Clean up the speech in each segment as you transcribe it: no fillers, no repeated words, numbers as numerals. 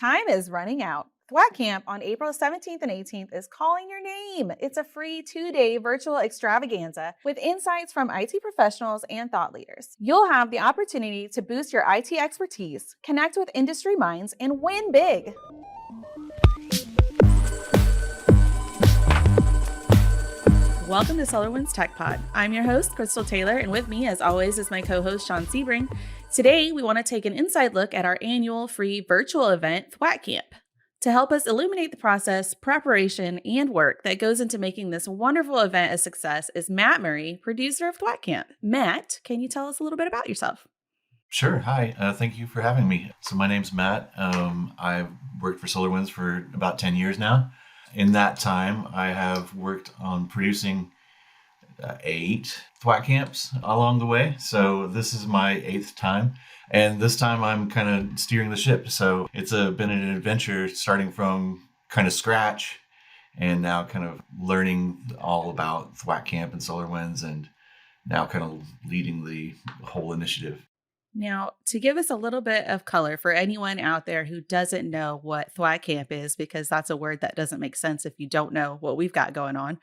Time is running out. THWACKcamp on April 17th and 18th is calling your name. It's a free 2-day virtual extravaganza with insights from IT professionals and thought leaders. You'll have the opportunity to boost your IT expertise, connect with industry minds, and win big. Welcome to SolarWinds TechPod. I'm your host, Chrystal Taylor, and with me, as always, is my co-host, Sebring. Today, we want to take an inside look at our annual free virtual event, THWACKcamp. To help us illuminate the process, preparation, and work that goes into making this wonderful event a success is Matt Murray, producer of THWACKcamp. Matt, can you tell us a little bit about yourself? Sure. Hi. Thank you for having me. So my name's Matt. I've worked for SolarWinds for about 10 years now. In that time, I have worked on producing 8 THWACK camps along the way. So this is my 8th time. And this time I'm kind of steering the ship. So it's been an adventure starting from kind of scratch and now kind of learning all about THWACK camp and SolarWinds and now kind of leading the whole initiative. Now, to give us a little bit of color for anyone out there who doesn't know what THWACKcamp is, because that's a word that doesn't make sense if you don't know what we've got going on.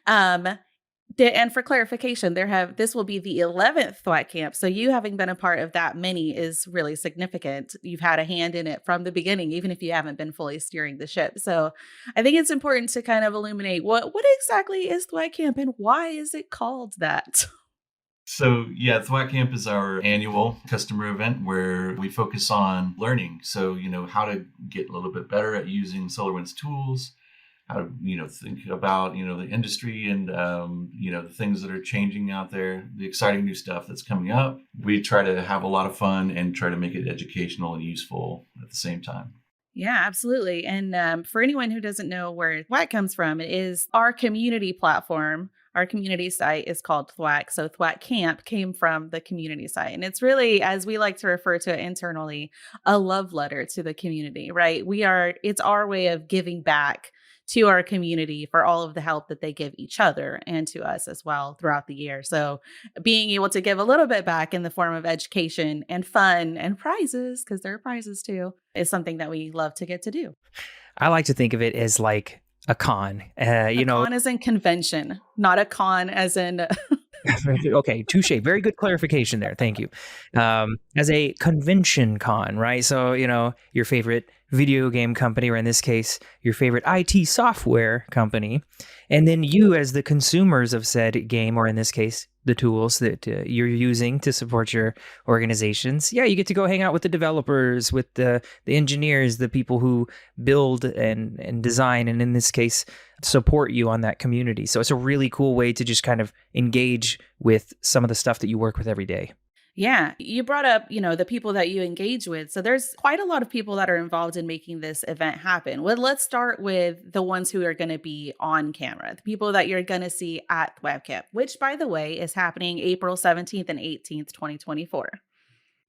And for clarification, this will be the 11th THWACKcamp. So you having been a part of that many is really significant. You've had a hand in it from the beginning, even if you haven't been fully steering the ship. So I think it's important to kind of illuminate what exactly is THWACKcamp and why is it called that? So yeah, THWACKcamp is our annual customer event where we focus on learning. So, how to get a little bit better at using SolarWinds tools, how to, think about, the industry and, the things that are changing out there, the exciting new stuff that's coming up. We try to have a lot of fun and try to make it educational and useful at the same time. Yeah, absolutely. And for anyone who doesn't know where THWACK comes from, it is our community platform. Our community site is called THWACK. So THWACKcamp came from the community site. And it's really, as we like to refer to it internally, a love letter to the community, right? It's our way of giving back to our community for all of the help that they give each other and to us as well throughout the year. So being able to give a little bit back in the form of education and fun and prizes, because there are prizes too, is something that we love to get to do. I like to think of it as like a con. Con as in convention, not a con as in... Okay, touche. Very good clarification there. Thank you. As a convention con, right? So, your favorite video game company, or in this case, your favorite IT software company, and then you as the consumers of said game, or in this case, the tools that you're using to support your organizations. Yeah, you get to go hang out with the developers, with the engineers, the people who build and design, and in this case, support you on that community. So it's a really cool way to just kind of engage with some of the stuff that you work with every day. Yeah, you brought up, the people that you engage with. So there's quite a lot of people that are involved in making this event happen. Well, let's start with the ones who are going to be on camera, the people that you're going to see at THWACKcamp, which, by the way, is happening April 17th and 18th, 2024.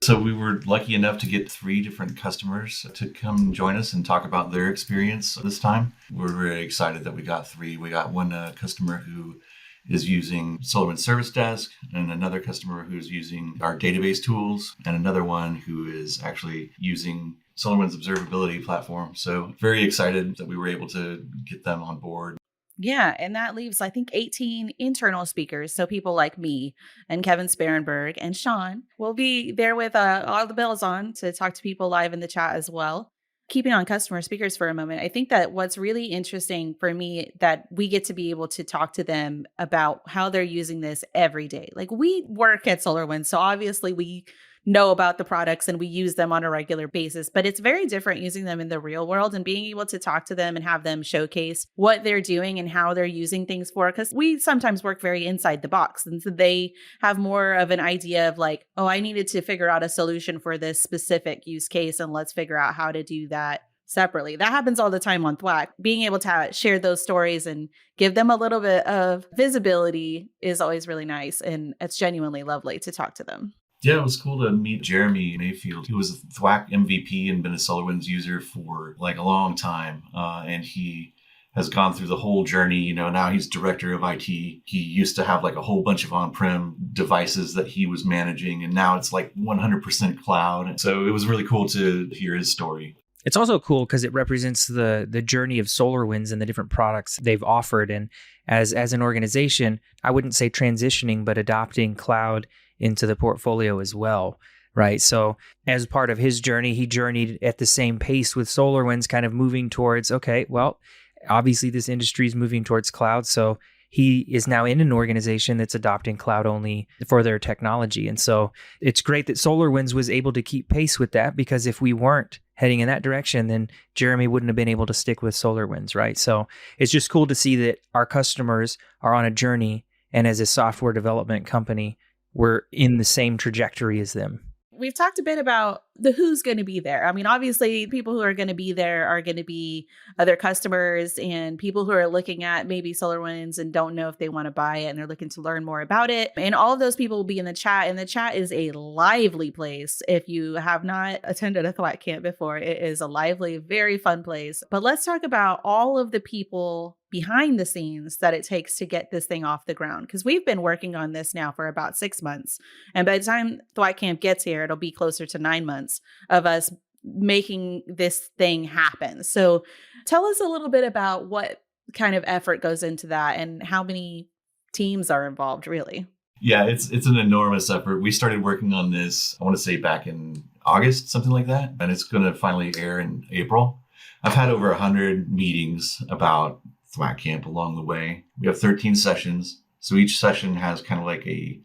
So we were lucky enough to get 3 different customers to come join us and talk about their experience this time. We're very excited that we got 3. We got one customer who is using SolarWinds Service Desk, and another customer who's using our database tools, and another one who is actually using SolarWinds Observability Platform. So very excited that we were able to get them on board. Yeah, and that leaves, I think, 18 internal speakers. So people like me and Kevin Sparenberg and Sean will be there with all the bells on to talk to people live in the chat as well. Keeping on customer speakers for a moment, I think that what's really interesting for me that we get to be able to talk to them about how they're using this every day. Like, we work at SolarWinds, so obviously we know about the products and we use them on a regular basis, but it's very different using them in the real world and being able to talk to them and have them showcase what they're doing and how they're using things for, because we sometimes work very inside the box. And so they have more of an idea of like, oh, I needed to figure out a solution for this specific use case, and let's figure out how to do that separately. That happens all the time on THWACK. Being able to share those stories and give them a little bit of visibility is always really nice. And it's genuinely lovely to talk to them. Yeah, it was cool to meet Jeremy Mayfield, who was a THWACK MVP and been a SolarWinds user for like a long time. And he has gone through the whole journey. Now he's director of IT. He used to have like a whole bunch of on-prem devices that he was managing, and now it's like 100% cloud. So it was really cool to hear his story. It's also cool because it represents the journey of SolarWinds and the different products they've offered. And as an organization, I wouldn't say transitioning, but adopting cloud into the portfolio as well. Right. So as part of his journey, he journeyed at the same pace with SolarWinds, kind of moving towards, okay, well, obviously this industry is moving towards cloud. So he is now in an organization that's adopting cloud only for their technology. And so it's great that SolarWinds was able to keep pace with that, because if we weren't heading in that direction, then Jeremy wouldn't have been able to stick with SolarWinds, right? So it's just cool to see that our customers are on a journey, and as a software development company, we're in the same trajectory as them. We've talked a bit about the who's going to be there. I mean, obviously, people who are going to be there are going to be other customers and people who are looking at maybe SolarWinds and don't know if they want to buy it and they're looking to learn more about it. And all of those people will be in the chat. And the chat is a lively place. If you have not attended a THWACK camp before, it is a lively, very fun place. But let's talk about all of the people behind the scenes that it takes to get this thing off the ground. Because we've been working on this now for about 6 months. And by the time THWACK camp gets here, it'll be closer to 9 months of us making this thing happen. So tell us a little bit about what kind of effort goes into that and how many teams are involved, really. Yeah, it's an enormous effort. We started working on this, I want to say back in August, something like that. And it's going to finally air in April. I've had over 100 meetings about THWACK camp along the way. We have 13 sessions. So each session has kind of like a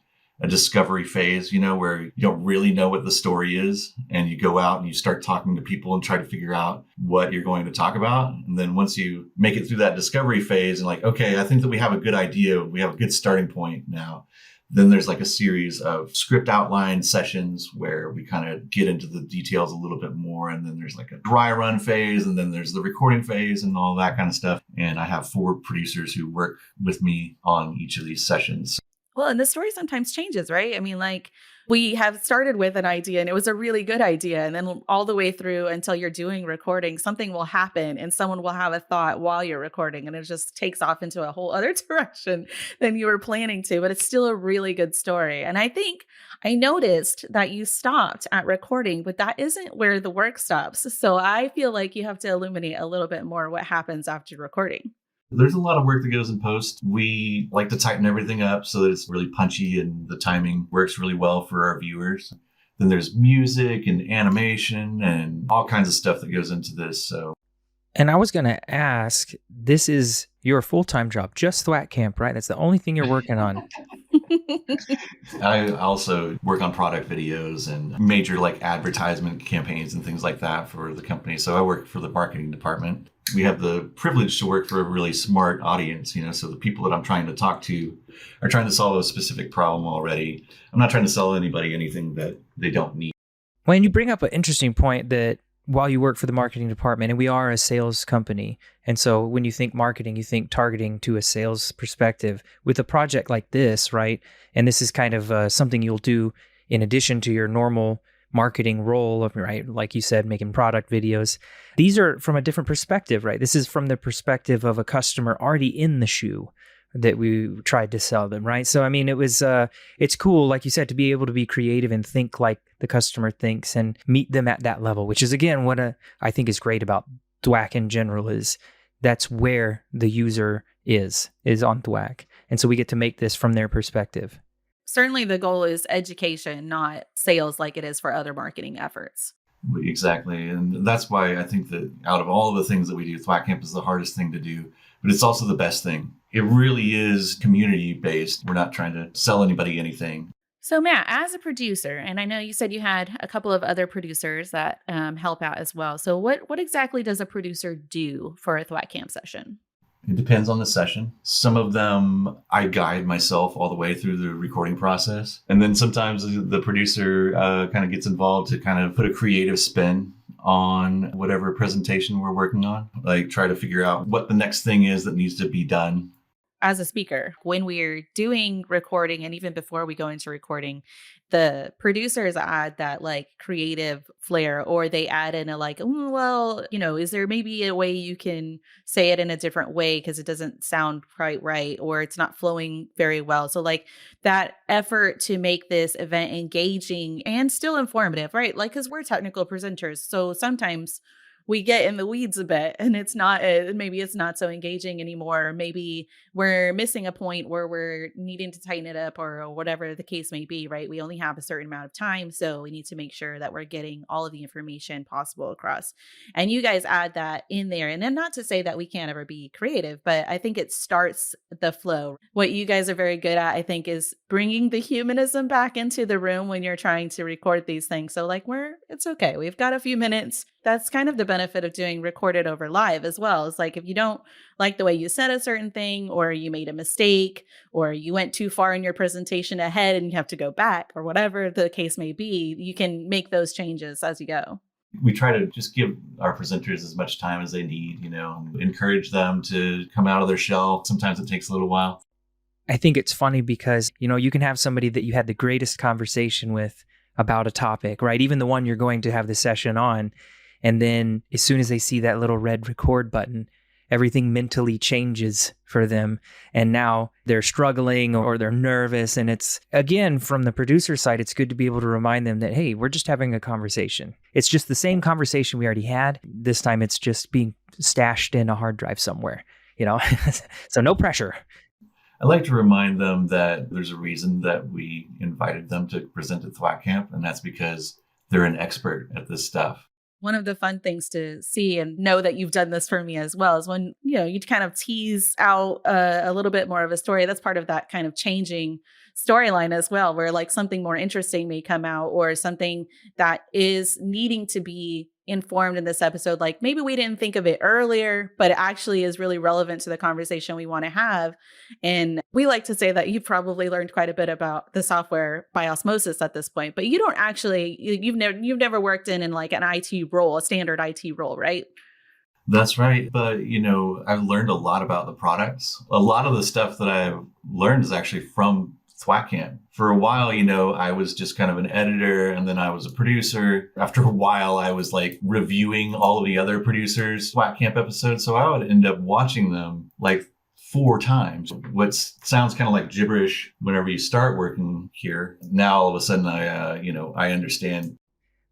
discovery phase, where you don't really know what the story is. And you go out and you start talking to people and try to figure out what you're going to talk about. And then once you make it through that discovery phase and like, okay, I think that we have a good idea. We have a good starting point now. Then there's like a series of script outline sessions where we kind of get into the details a little bit more. And then there's like a dry run phase, and then there's the recording phase and all that kind of stuff. And I have 4 producers who work with me on each of these sessions. Well, and the story sometimes changes, right? I mean, like we have started with an idea and it was a really good idea. And then all the way through until you're doing recording, something will happen and someone will have a thought while you're recording and it just takes off into a whole other direction than you were planning to. But it's still a really good story. And I think I noticed that you stopped at recording, but that isn't where the work stops. So I feel like you have to illuminate a little bit more what happens after recording. There's a lot of work that goes in post. We like to tighten everything up so that it's really punchy and the timing works really well for our viewers. Then there's music and animation and all kinds of stuff that goes into this. So, and I was going to ask, this is your full-time job, just THWACK camp, right? That's the only thing you're working on. I also work on product videos and major like advertisement campaigns and things like that for the company. So I work for the marketing department. We have the privilege to work for a really smart audience, so the people that I'm trying to talk to are trying to solve a specific problem already. I'm not trying to sell anybody anything that they don't need. Well, and you bring up an interesting point that while you work for the marketing department, and we are a sales company, and so when you think marketing, you think targeting to a sales perspective. With a project like this, right, and this is kind of something you'll do in addition to your normal marketing role, right? Like you said, making product videos. These are from a different perspective, right? This is from the perspective of a customer already in the shoe that we tried to sell them, right? So, I mean, it's cool, like you said, to be able to be creative and think like the customer thinks and meet them at that level, which is, again, what I think is great about THWACK in general is that's where the user is on THWACK. And so we get to make this from their perspective. Certainly the goal is education, not sales like it is for other marketing efforts. Exactly. And that's why I think that out of all of the things that we do, THWACK Camp is the hardest thing to do, but it's also the best thing. It really is community based. We're not trying to sell anybody anything. So Matt, as a producer, and I know you said you had a couple of other producers that help out as well. So what exactly does a producer do for a THWACK camp session? It depends on the session. Some of them I guide myself all the way through the recording process. And then sometimes the producer kind of gets involved to kind of put a creative spin on whatever presentation we're working on, like try to figure out what the next thing is that needs to be done. As a speaker, when we're doing recording and even before we go into recording, the producers add that like creative flair, or they add in a like, "Oh, well, is there maybe a way you can say it in a different way because it doesn't sound quite right, or it's not flowing very well." So like that effort to make this event engaging and still informative, right? Like, because we're technical presenters. So sometimes we get in the weeds a bit and it's not, maybe it's not so engaging anymore. Maybe we're missing a point where we're needing to tighten it up or whatever the case may be, right? We only have a certain amount of time. So we need to make sure that we're getting all of the information possible across. And you guys add that in there. And then not to say that we can't ever be creative, but I think it starts the flow. What you guys are very good at, I think, is bringing the humanism back into the room when you're trying to record these things. So like it's okay. We've got a few minutes. That's kind of the benefit of doing recorded over live as well. It's like if you don't like the way you said a certain thing, or you made a mistake, or you went too far in your presentation ahead and you have to go back, or whatever the case may be, you can make those changes as you go. We try to just give our presenters as much time as they need, encourage them to come out of their shell. Sometimes it takes a little while. I think it's funny because, you can have somebody that you had the greatest conversation with about a topic, right? Even the one you're going to have the session on. And then as soon as they see that little red record button, everything mentally changes for them. And now they're struggling or they're nervous. And it's, again, from the producer side, it's good to be able to remind them that, hey, we're just having a conversation. It's just the same conversation we already had. This time it's just being stashed in a hard drive somewhere, so no pressure. I like to remind them that there's a reason that we invited them to present at THWACKcamp, and that's because they're an expert at this stuff. One of the fun things to see and know that you've done this for me as well is when, you kind of tease out a little bit more of a story. That's part of that kind of changing storyline as well, where like something more interesting may come out or something that is needing to be informed in this episode. Like maybe we didn't think of it earlier, but it actually is really relevant to the conversation we want to have. And we like to say that you've probably learned quite a bit about the software by osmosis at this point, but you don't actually, you've never worked in like an IT role, a standard IT role, right? That's right. But, I've learned a lot about the products. A lot of the stuff that I've learned is actually from THWACKcamp. For a while, I was just kind of an editor, and then I was a producer. After a while, I was like reviewing all of the other producers' THWACKcamp episodes. So I would end up watching them like 4 times. What sounds kind of like gibberish whenever you start working here. Now, all of a sudden, I understand.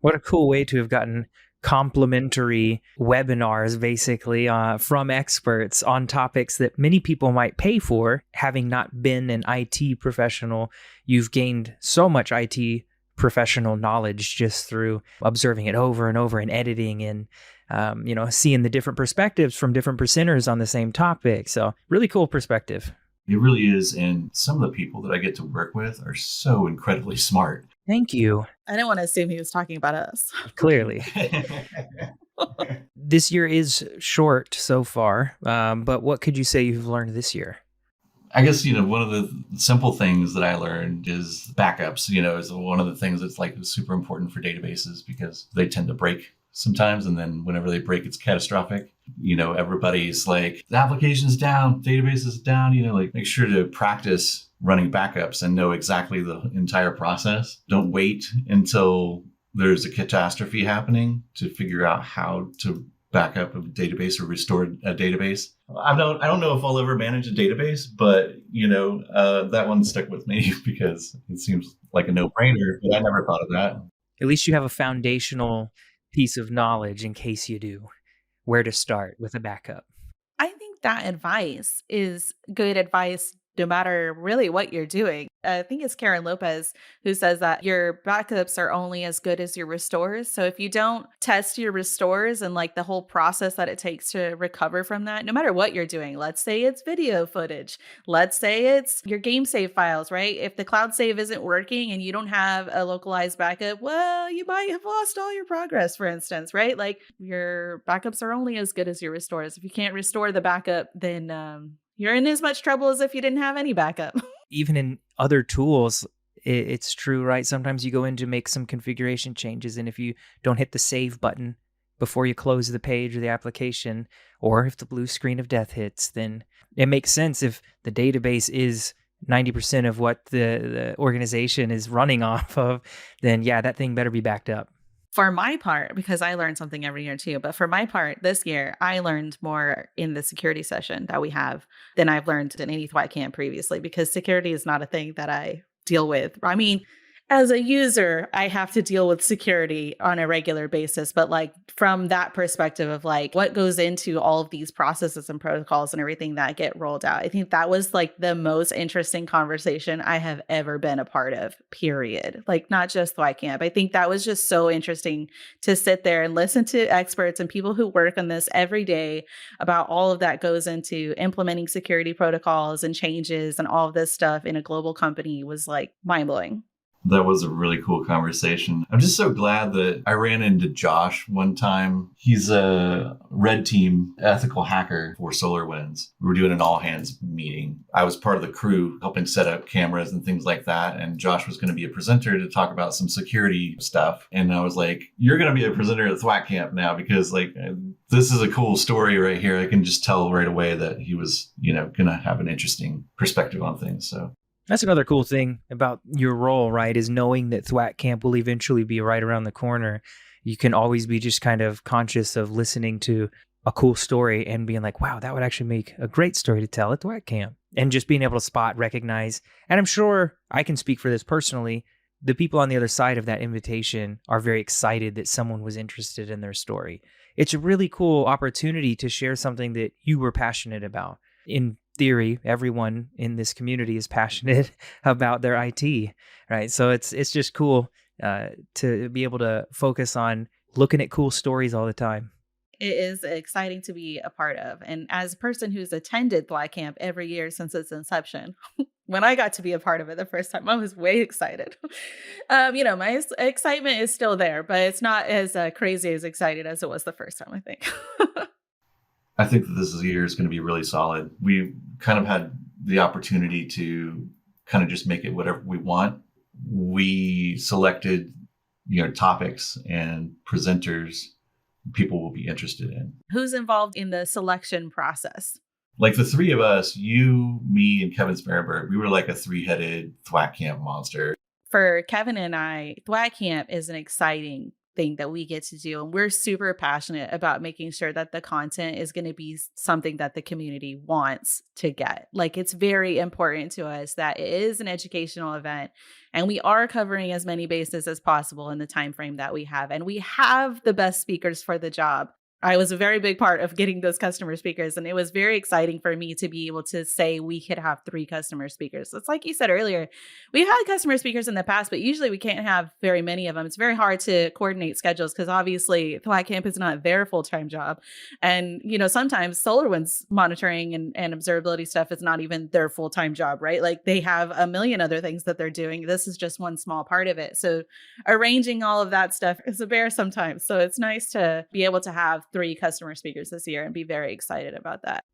What a cool way to have gotten complimentary webinars, basically, from experts on topics that many people might pay for. Having not been an IT professional, you've gained so much IT professional knowledge just through observing it over and over and editing and, seeing the different perspectives from different presenters on the same topic. So really cool perspective. It really is. And some of the people that I get to work with are so incredibly smart. Thank you. I didn't want to assume he was talking about us. Clearly. This year is short so far, but what could you say you've learned this year? I guess, one of the simple things that I learned is backups, is one of the things that's like super important for databases because they tend to break sometimes. And then whenever they break, it's catastrophic. Everybody's like, the application's down, database is down, like make sure to practice running backups and know exactly the entire process. Don't wait until there's a catastrophe happening to figure out how to back up a database or restore a database. I don't know if I'll ever manage a database, but that one stuck with me because it seems like a no-brainer, but I never thought of that. At least you have a foundational piece of knowledge in case you do, where to start with a backup. I think that advice is good advice no matter really what you're doing. I think it's Karen Lopez who says that your backups are only as good as your restores. So if you don't test your restores and like the whole process that it takes to recover from that, no matter what you're doing, let's say it's video footage, let's say it's your game save files, right? If the cloud save isn't working and you don't have a localized backup, well, you might have lost all your progress, for instance, right? Like your backups are only as good as your restores. If you can't restore the backup, then you're in as much trouble as if you didn't have any backup. Even in other tools, it's true, right? Sometimes you go in to make some configuration changes, and if you don't hit the save button before you close the page or the application, or if the blue screen of death hits, then it makes sense if the database is 90% of what the organization is running off of, then yeah, that thing better be backed up. For my part, because I learn something every year too, but for my part this year, I learned more in the security session that we have than I've learned in any THWACK camp previously, because security is not a thing that I deal with. I mean, as a user, I have to deal with security on a regular basis. But like from that perspective of like what goes into all of these processes and protocols and everything that get rolled out, I think that was like the most interesting conversation I have ever been a part of, period. Like not just THWACKcamp. I think that was just so interesting to sit there and listen to experts and people who work on this every day about all of that goes into implementing security protocols and changes and all of this stuff in a global company was like mind blowing. That was a really cool conversation. I'm just so glad that I ran into Josh one time. He's a red team ethical hacker for SolarWinds. We were doing an all hands meeting. I was part of the crew helping set up cameras and things like that. And Josh was going to be a presenter to talk about some security stuff. And I was like, you're going to be a presenter at THWACKcamp now because like this is a cool story right here. I can just tell right away that he was, going to have an interesting perspective on things. So That's another cool thing about your role, right? Is knowing that THWACKcamp will eventually be right around the corner. You can always be just kind of conscious of listening to a cool story and being like, wow, that would actually make a great story to tell at THWACKcamp. And just being able to spot, recognize, and I'm sure I can speak for this personally, the people on the other side of that invitation are very excited that someone was interested in their story. It's a really cool opportunity to share something that you were passionate about. In theory, everyone in this community is passionate about their IT, right? So it's just cool to be able to focus on looking at cool stories all the time. It is exciting to be a part of. And as a person who's attended THWACKcamp every year since its inception, when I got to be a part of it the first time, I was way excited. My excitement is still there, but it's not as crazy as excited as it was the first time, I think. I think that this year is going to be really solid. We kind of had the opportunity to kind of just make it whatever we want. We selected, topics and presenters people will be interested in. Who's involved in the selection process? Like the three of us, you, me, and Kevin Sparenberg, we were like a three-headed THWACKcamp monster. For Kevin and I, THWACKcamp is an exciting thing that we get to do. And we're super passionate about making sure that the content is going to be something that the community wants to get. Like it's very important to us that it is an educational event and we are covering as many bases as possible in the time frame that we have. And we have the best speakers for the job. I was a very big part of getting those customer speakers, and it was very exciting for me to be able to say we could have 3 customer speakers. It's like you said earlier, we've had customer speakers in the past, but usually we can't have very many of them. It's very hard to coordinate schedules because obviously THWACKcamp is not their full-time job. And, sometimes SolarWinds monitoring and observability stuff is not even their full-time job, right? Like they have a million other things that they're doing. This is just one small part of it. So arranging all of that stuff is a bear sometimes. So it's nice to be able to have 3 customer speakers this year and be very excited about that.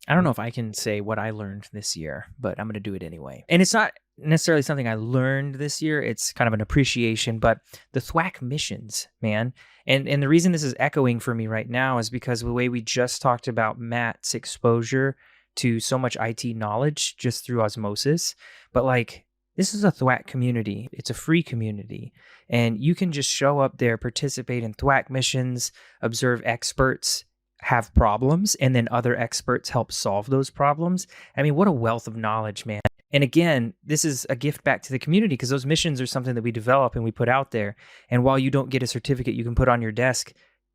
I don't know if I can say what I learned this year, but I'm going to do it anyway. And it's not necessarily something I learned this year. It's kind of an appreciation, but the THWACK missions, man. And the reason this is echoing for me right now is because the way we just talked about Matt's exposure to so much IT knowledge just through osmosis, but like this is a THWACK community. It's a free community. And you can just show up there, participate in THWACK missions, observe experts have problems, and then other experts help solve those problems. I mean, what a wealth of knowledge, man. And again, this is a gift back to the community because those missions are something that we develop and we put out there. And while you don't get a certificate you can put on your desk,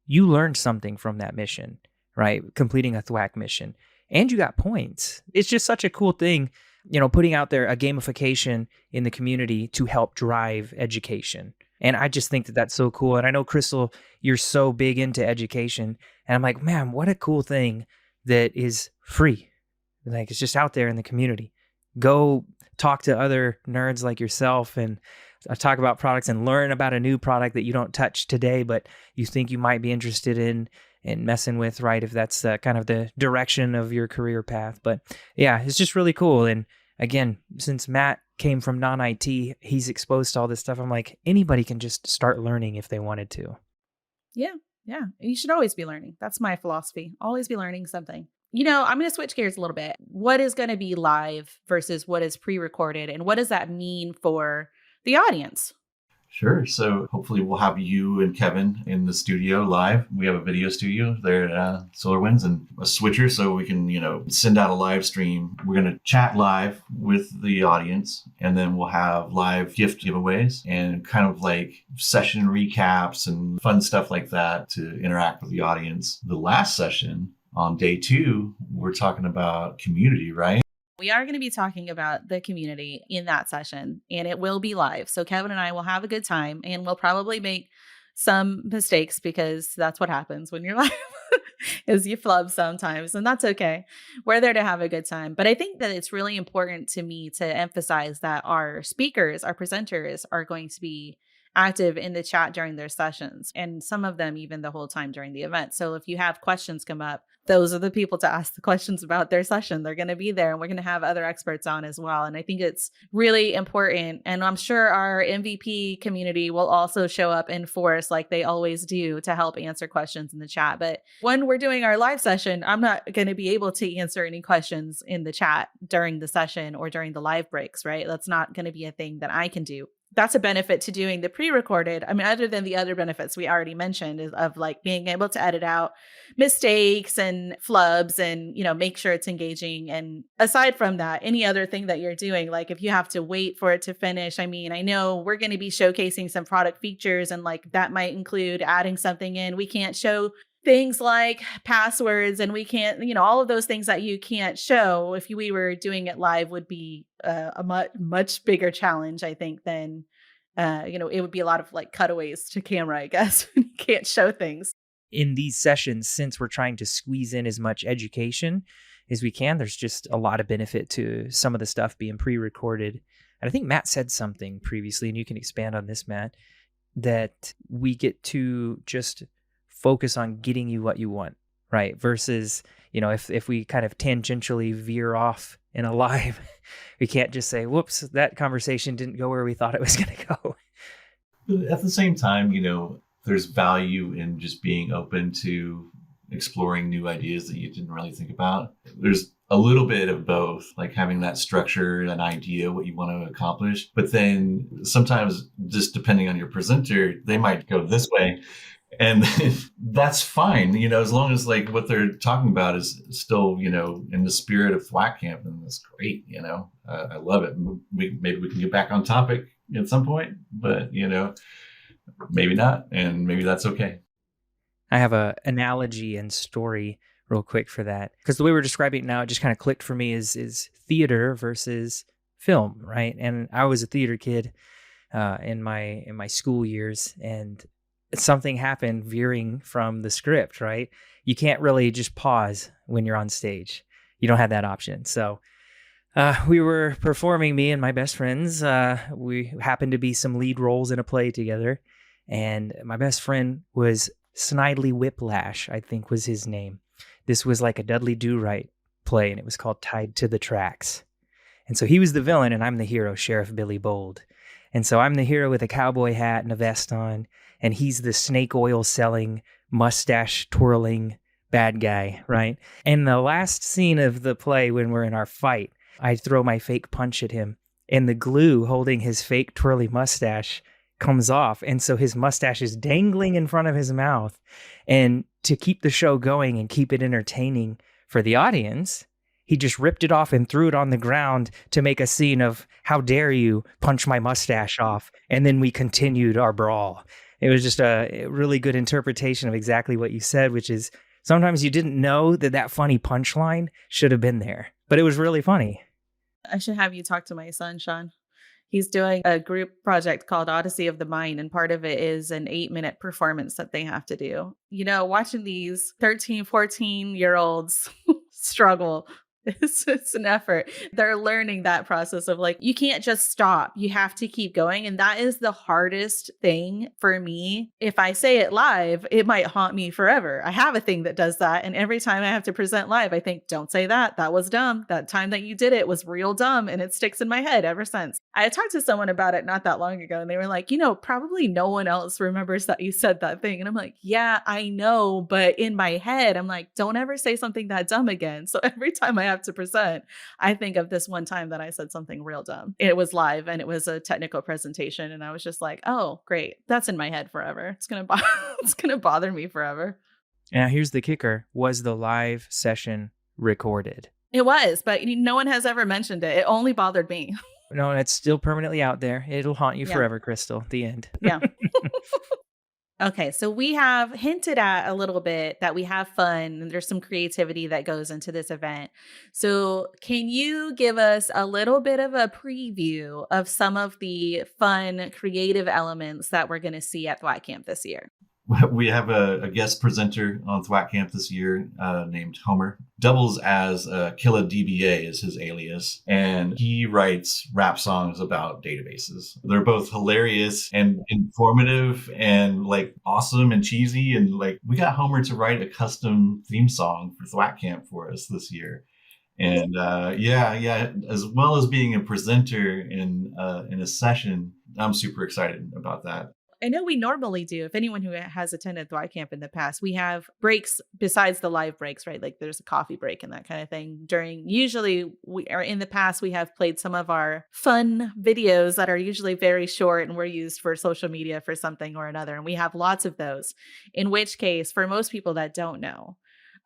you learned something from that mission, right? Completing a THWACK mission. And you got points. It's just such a cool thing, putting out there a gamification in the community to help drive education. And I just think that that's so cool. And I know, Chrystal, you're so big into education. And I'm like, man, what a cool thing that is free. Like it's just out there in the community. Go talk to other nerds like yourself and talk about products and learn about a new product that you don't touch today, but you think you might be interested in and messing with, right? If that's kind of the direction of your career path. But yeah, it's just really cool. And again, since Matt came from non-IT, he's exposed to all this stuff. I'm like, anybody can just start learning if they wanted to. Yeah. You should always be learning. That's my philosophy. Always be learning something. I'm going to switch gears a little bit. What is going to be live versus what is pre-recorded? And what does that mean for the audience? Sure. So hopefully we'll have you and Kevin in the studio live. We have a video studio there at SolarWinds and a switcher so we can, send out a live stream. We're going to chat live with the audience, and then we'll have live gift giveaways and kind of like session recaps and fun stuff like that to interact with the audience. The last session on day 2, we're talking about community, right? We are going to be talking about the community in that session, and it will be live. So Kevin and I will have a good time, and we'll probably make some mistakes because that's what happens when you're live is you flub sometimes, and that's okay. We're there to have a good time. But I think that it's really important to me to emphasize that our speakers, our presenters are going to be active in the chat during their sessions, and some of them even the whole time during the event. So if you have questions come up, those are the people to ask the questions about their session. They're going to be there, and we're going to have other experts on as well. And I think it's really important. And I'm sure our MVP community will also show up in force like they always do to help answer questions in the chat. But when we're doing our live session, I'm not going to be able to answer any questions in the chat during the session or during the live breaks, right? That's not going to be a thing that I can do. That's a benefit to doing the pre-recorded. I mean, other than the other benefits we already mentioned is of like being able to edit out mistakes and flubs and, make sure it's engaging. And aside from that, any other thing that you're doing, like if you have to wait for it to finish, I mean, I know we're going to be showcasing some product features, and like that might include adding something in. We can't show things like passwords, and we can't, all of those things that you can't show if we were doing it live would be a much bigger challenge, I think, than, it would be a lot of like cutaways to camera, I guess. You can't show things. In these sessions, since we're trying to squeeze in as much education as we can, there's just a lot of benefit to some of the stuff being pre-recorded. And I think Matt said something previously, and you can expand on this, Matt, that we get to just focus on getting you what you want, right? Versus, if we kind of tangentially veer off in a live, we can't just say, whoops, that conversation didn't go where we thought it was going to go. At the same time, there's value in just being open to exploring new ideas that you didn't really think about. There's a little bit of both, like having that structure, an idea, what you want to accomplish. But then sometimes just depending on your presenter, they might go this way. And that's fine, as long as like what they're talking about is still, in the spirit of THWACKcamp, and that's great. I love it. Maybe we can get back on topic at some point, but maybe not, and maybe that's okay. I have a analogy and story real quick for that, because the way we're describing it now, it just kind of clicked for me is theater versus film, right? And I was a theater kid in my school years, and something happened veering from the script, right? You can't really just pause when you're on stage. You don't have that option. So we were performing, me and my best friends. We happened to be some lead roles in a play together. And my best friend was Snidely Whiplash, I think was his name. This was like a Dudley Do-Right play, and it was called Tied to the Tracks. And so he was the villain, and I'm the hero, Sheriff Billy Bold. And so I'm the hero with a cowboy hat and a vest on, and he's the snake oil selling, mustache twirling bad guy, right? And the last scene of the play, when we're in our fight, I throw my fake punch at him, and the glue holding his fake twirly mustache comes off. And so his mustache is dangling in front of his mouth. And to keep the show going and keep it entertaining for the audience, he just ripped it off and threw it on the ground to make a scene of, how dare you punch my mustache off? And then we continued our brawl. It was just a really good interpretation of exactly what you said, which is sometimes you didn't know that funny punchline should have been there, but it was really funny. I should have you talk to my son, Sean. He's doing a group project called Odyssey of the Mind, and part of it is an 8-minute performance that they have to do. Watching these 13, 14-year-olds struggle, it's an effort. They're learning that process of like, you can't just stop. You have to keep going. And that is the hardest thing for me. If I say it live, it might haunt me forever. I have a thing that does that. And every time I have to present live, I think, don't say that. That was dumb. That time that you did it was real dumb. And it sticks in my head ever since. I talked to someone about it not that long ago, and they were like, probably no one else remembers that you said that thing. And I'm like, yeah, I know. But in my head, I'm like, don't ever say something that dumb again. So every time I have have to present, I think of this one time that I said something real dumb. It was live and it was a technical presentation. And I was just like, oh, great. That's in my head forever. It's going to, it's going to bother me forever. Now, here's the kicker. Was the live session recorded? It was, but no one has ever mentioned it. It only bothered me. No, it's still permanently out there. It'll haunt you Yeah. forever, Chrystal. The end. Yeah. Okay, so we have hinted at a little bit that we have fun and there's some creativity that goes into this event. So, can you give us a little bit of a preview of some of the fun, creative elements that we're going to see at THWACKcamp this year? We have a guest presenter on THWACKcamp this year named Homer. Doubles as Killa DBA is his alias, and he writes rap songs about databases. They're both hilarious and informative and like awesome and cheesy. And like we got Homer to write a custom theme song for THWACKcamp for us this year. And yeah, as well as being a presenter in a session, I'm super excited about that. I know we normally do. If anyone who has attended THWACKcamp in the past, we have breaks besides the live breaks, right? Like there's a coffee break and that kind of thing. Usually we are in the past, we have played some of our fun videos that are usually very short and were used for social media for something or another. And we have lots of those, in which case, for most people that don't know,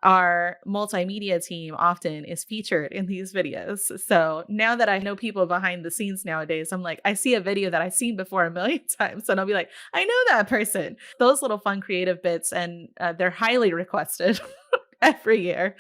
our multimedia team often is featured in these videos. So now that I know people behind the scenes nowadays, I'm like, I see a video that I've seen before a million times, and I'll be like, I know that person. Those little fun creative bits, and they're highly requested every year.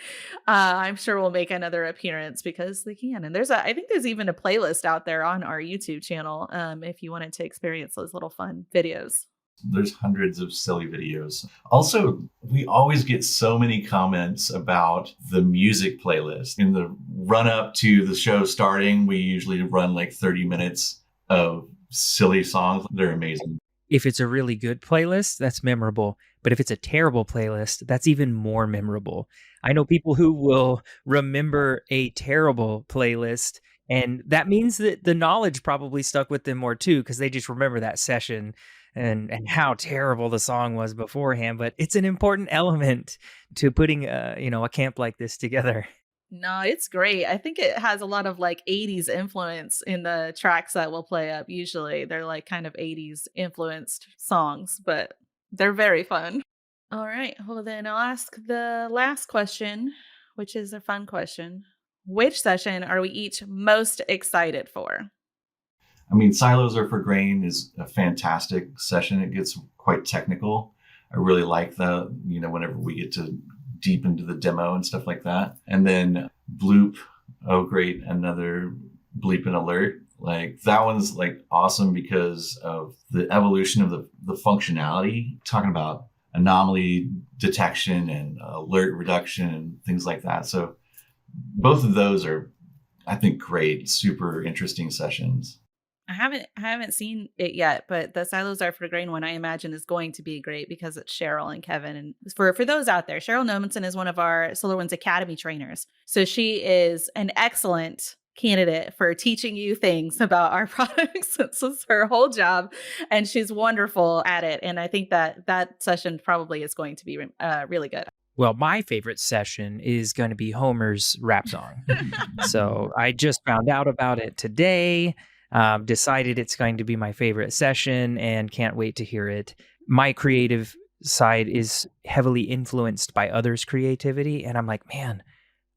I'm sure we'll make another appearance because they can. And I think there's even a playlist out there on our YouTube channel if you wanted to experience those little fun videos. There's hundreds of silly videos. Also, we always get so many comments about the music playlist. In the run up to the show starting, we usually run like 30 minutes of silly songs. They're amazing. If it's a really good playlist, that's memorable. But if it's a terrible playlist, that's even more memorable. I know people who will remember a terrible playlist, and that means that the knowledge probably stuck with them more too, because they just remember that session and how terrible the song was beforehand. But it's an important element to putting a camp like this together. No, it's great. I think it has a lot of like 80s influence in the tracks that we'll play up. Usually they're like kind of 80s influenced songs, but they're very fun. All right. Well, then I'll ask the last question, which is a fun question. Which session are we each most excited for? I mean, Silos Are for Grain is a fantastic session. It gets quite technical. I really like whenever we get to deep into the demo and stuff like that. And then Bloop, oh great, another bleep and alert. Like that one's like awesome because of the evolution of the functionality, talking about anomaly detection and alert reduction and things like that. So both of those are, I think, great, super interesting sessions. I haven't seen it yet, but the Silos Are for Grain one I imagine is going to be great because it's Cheryl and Kevin. And for those out there, Cheryl Nomenson is one of our SolarWinds Academy trainers. So she is an excellent candidate for teaching you things about our products. This is her whole job, and she's wonderful at it. And I think that session probably is going to be really good. Well, my favorite session is going to be Homer's rap song. So I just found out about it today. Decided it's going to be my favorite session and can't wait to hear it. My creative side is heavily influenced by others' creativity. And I'm like, man,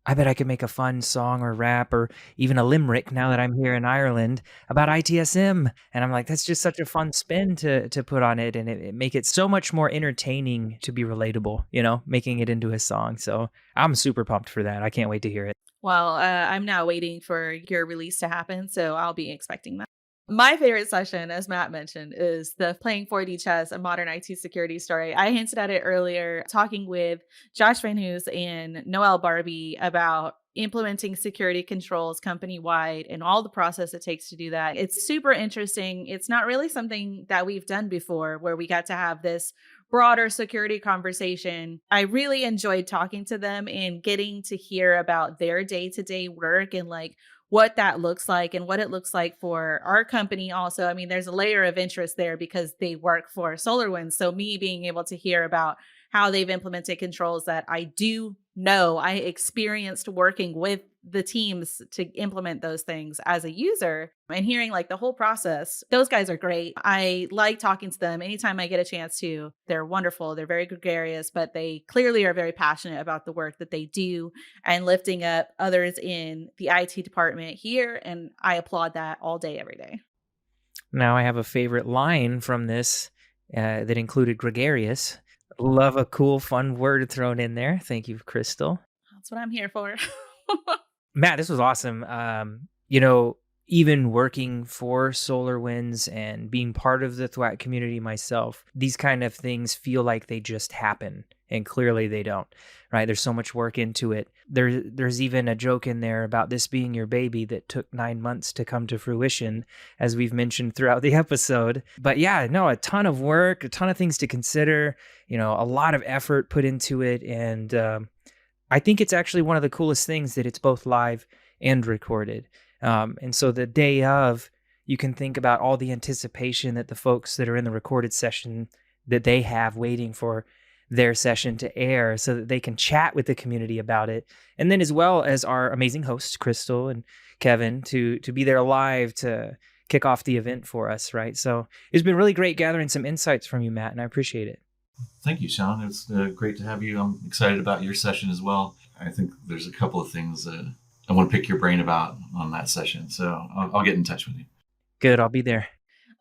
I bet I could make a fun song or rap or even a limerick now that I'm here in Ireland about ITSM. And I'm like, that's just such a fun spin to put on it. And it make it so much more entertaining to be relatable, making it into a song. So I'm super pumped for that. I can't wait to hear it. Well, I'm now waiting for your release to happen, so I'll be expecting that. My favorite session, as Matt mentioned, is the Playing 4D Chess, a modern IT security story. I hinted at it earlier, talking with Josh Van Hoos and Noelle Barbie about implementing security controls company-wide and all the process it takes to do that. It's super interesting. It's not really something that we've done before where we got to have this broader security conversation. I really enjoyed talking to them and getting to hear about their day-to-day work and like what that looks like and what it looks like for our company also. I mean, there's a layer of interest there because they work for SolarWinds. So me being able to hear about how they've implemented controls that I do know I experienced working with the teams to implement those things as a user and hearing like the whole process. Those guys are great. I like talking to them anytime I get a chance to. They're wonderful. They're very gregarious, but they clearly are very passionate about the work that they do and lifting up others in the IT department here. And I applaud that all day, every day. Now I have a favorite line from this that included gregarious. Love a cool, fun word thrown in there. Thank you, Chrystal. That's what I'm here for. Matt, this was awesome. Even working for SolarWinds and being part of the THWACK community myself, these kind of things feel like they just happen, and clearly they don't, right? There's so much work into it. There's even a joke in there about this being your baby that took 9 months to come to fruition, as we've mentioned throughout the episode. But yeah, no, a ton of work, a ton of things to consider, a lot of effort put into it. And I think it's actually one of the coolest things that it's both live and recorded. And so the day of, you can think about all the anticipation that the folks that are in the recorded session that they have waiting for their session to air so that they can chat with the community about it. And then as well as our amazing hosts, Chrystal and Kevin, to be there live to kick off the event for us, right? So it's been really great gathering some insights from you, Matt, and I appreciate it. Thank you, Sean. It's great to have you. I'm excited about your session as well. I think there's a couple of things I want to pick your brain about on that session. So I'll get in touch with you. Good. I'll be there.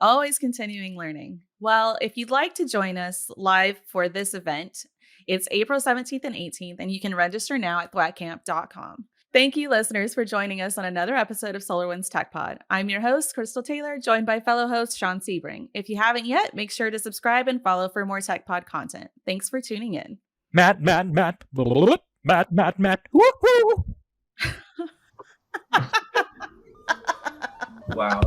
Always continuing learning. Well, if you'd like to join us live for this event, it's April 17th and 18th, and you can register now at THWACKcamp.com. Thank you, listeners, for joining us on another episode of SolarWinds TechPod. I'm your host, Chrystal Taylor, joined by fellow host Sean Sebring. If you haven't yet, make sure to subscribe and follow for more TechPod content. Thanks for tuning in. Matt. Woo-hoo! Wow.